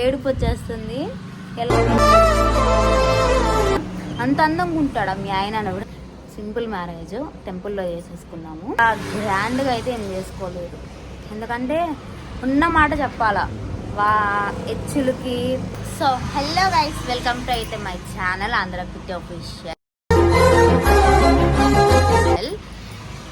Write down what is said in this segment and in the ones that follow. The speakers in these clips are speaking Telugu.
ఏడుపు వచ్చేస్తుంది. ఎలా అంత అందంగా ఉంటాడా మీ ఆయన అని కూడా. సింపుల్ మ్యారేజ్ టెంపుల్లో చేసేసుకున్నాము. గ్రాండ్గా అయితే ఏం చేసుకోలేదు, ఎందుకంటే ఉన్న మాట చెప్పాలా హెచ్చులకి. So hello guys, welcome to అయితే my channel Andhra Pitti official.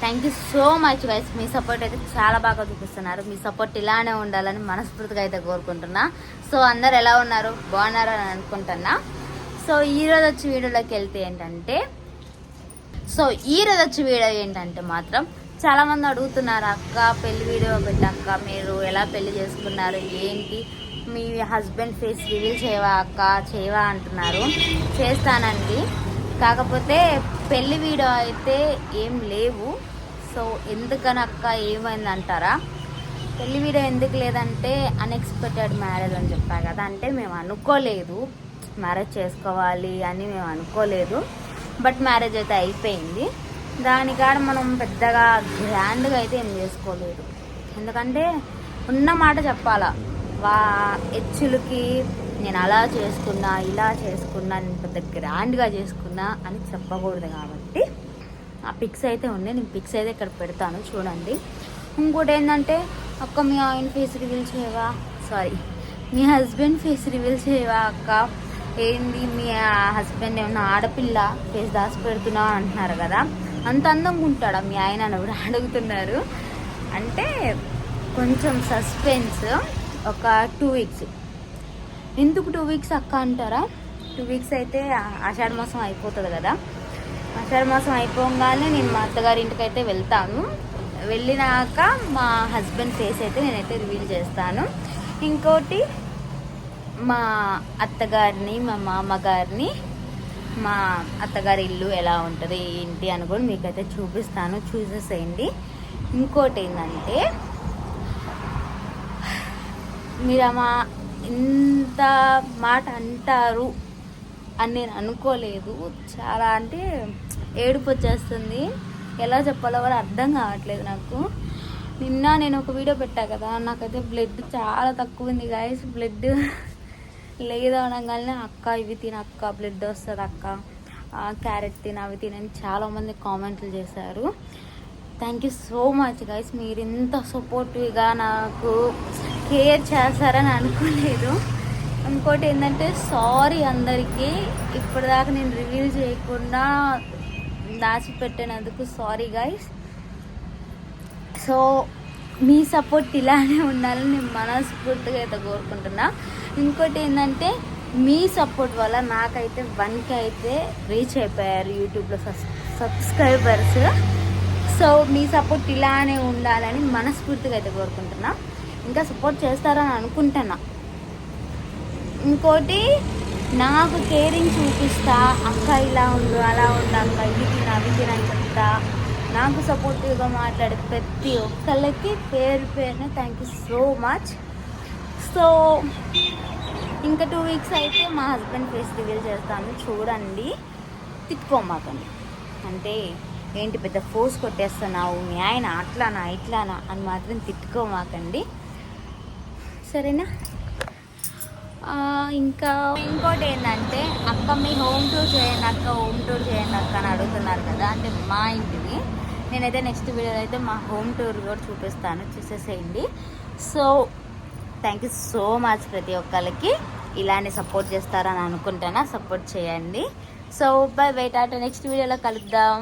Thank you so much guys, మీ సపోర్ట్ అయితే చాలా బాగా చూపిస్తున్నారు. మీ సపోర్ట్ ఇలానే ఉండాలని మనస్ఫూర్తిగా అయితే కోరుకుంటున్నా. సో అందరు ఎలా ఉన్నారు, బాగున్నారు అని అనుకుంటున్నా. సో ఈరోజు వచ్చి వీడియోలోకి వెళ్తే ఏంటంటే మాత్రం చాలా మంది అడుగుతున్నారు, అక్క పెళ్లి వీడియో పెట్టాక మీరు ఎలా పెళ్లి చేసుకున్నారు, ఏంటి మీ హస్బెండ్ ఫేస్ రివీల్ చేయవా అక్క, చేయవా అంటున్నారు. చేస్తానండి, కాకపోతే పెళ్లి వీడియో అయితే ఏం లేవు. సో ఎందుకని అక్క ఏమైంది అంటారా? పెళ్లి వీడియో ఎందుకు లేదంటే అన్ఎక్స్పెక్టెడ్ మ్యారేజ్ అని చెప్పా కదా, అంటే మేము అనుకోలేదు మ్యారేజ్ చేసుకోవాలి అని, మేము అనుకోలేదు. బట్ మ్యారేజ్ అయితే అయిపోయింది. దానికాడ మనం పెద్దగా గ్రాండ్గా అయితే ఏం చేసుకోలేదు, ఎందుకంటే ఉన్న మాట చెప్పాలా హెచ్చులకి నేను అలా చేసుకున్నా ఇలా చేసుకున్నా, నేను పెద్ద గ్రాండ్గా చేసుకున్నా అని చెప్పకూడదు. కాబట్టి ఆ పిక్స్ అయితే ఉన్నాయి, నేను పిక్స్ అయితే ఇక్కడ పెడతాను చూడండి. ఇంకోటి ఏంటంటే, అక్క మీ ఆయన ఫేస్ రివీల్ చేయవా, మీ హస్బెండ్ ఫేస్ రివీల్ చేయవా అక్క, ఏంది మీ హస్బెండ్ ఏమన్నా ఆడపిల్ల ఫేస్ దాచి పెడుతున్నా అంటున్నారు కదా, అంత అందంగా ఉంటాడా మీ ఆయన అని కూడా అడుగుతున్నారు. అంటే కొంచెం సస్పెన్స్. ఒక 2 వీక్స్. ఎందుకు 2 వీక్స్ అక్క అంటారా? 2 వీక్స్ అయితే ఆషాఢ మాసం అయిపోతుంది కదా. ఆషాఢ మాసం అయిపోగానే నేను మా అత్తగారి ఇంటికి అయితే వెళ్తాను. వెళ్ళినాక మా హస్బెండ్ ఫేస్ అయితే నేనైతే రివీల్ చేస్తాను. ఇంకోటి మా అత్తగారిని, మా మామగారిని, మా అత్తగారి ఇల్లు ఎలా ఉంటుంది ఏంటి అని కూడా మీకైతే చూపిస్తాను, చూసేసేయండి. ఇంకోటి ఏంటంటే, మీరు ఇంత మాట అంటారు అని నేను అనుకోలేదు. చాలా అంటే ఏడుపు వచ్చేస్తుంది, ఎలా చెప్పాలో కూడా అర్థం కావట్లేదు నాకు. నిన్న నేను ఒక వీడియో పెట్టా కదా, నాకైతే బ్లడ్ చాలా తక్కువ ఉంది గాయస్. బ్లడ్ లేదు అనగానే అక్క ఇవి తినక్క బ్లడ్ వస్తుంది అక్క, క్యారెట్ తిన అవి తినని చాలామంది కామెంట్లు చేశారు. Thank you so much guys, మీరు ఇంత సపోర్టివ్గా నాకు కేర్ చేస్తారని అనుకోలేదు. ఇంకోటి ఏంటంటే, సారీ అందరికీ, ఇప్పటిదాకా నేను రివీల్ చేయకుండా దాచిపెట్టినందుకు సారీ గైస్. సో మీ సపోర్ట్ ఇలానే ఉండాలని నేను మనస్ఫూర్తిగా అయితే కోరుకుంటున్నా. ఇంకోటి ఏంటంటే, మీ సపోర్ట్ వల్ల నాకైతే 1K అయితే రీచ్ అయిపోయారు యూట్యూబ్లో సబ్స్క్రైబర్స్. సో మీ సపోర్ట్ ఇలానే ఉండాలని మనస్ఫూర్తిగా అయితే కోరుకుంటున్నా. ఇంకా సపోర్ట్ చేస్తారని అనుకుంటున్నా. ఇంకోటి, నాకు కేరింగ్ చూపిస్తా, అక్క ఇలా ఉండు అలా ఉండు అక్క ఇవి తిన అవి తినని చెప్తా, నాకు సపోర్టివ్గా మాట్లాడే ప్రతి ఒక్కళ్ళకి పేరు పేరున thank you so much. So ఇంకా 2 వీక్స్ అయితే మా హస్బెండ్ ఫేస్ రివీల్ చేస్తాను, చూడండి. తిట్టుకోమాకండి, అంటే ఏంటి పెద్ద ఫోర్స్ కొట్టేస్తున్నావు మీ ఆయన అట్లానా ఇట్లానా అని మాత్రం తిట్టుకోమాకండి, సరేనా? ఇంకా ఇంకోటి ఏంటంటే, అక్క మీ హోమ్ టూర్ చేయండి అక్క, హోమ్ టూర్ చేయండి అక్క అని అడుగుతున్నారు కదా. అంటే మా ఇంటిని నేనైతే నెక్స్ట్ వీడియోలో అయితే మా హోమ్ టూర్ కూడా చూపిస్తాను, చూసేసేయండి. So thank you so much. ప్రతి ఒక్కరికి ఇలానే సపోర్ట్ చేస్తారని అనుకుంటున్నా, సపోర్ట్ చేయండి. So by by, Tata, next వీడియోలో కలుద్దాం.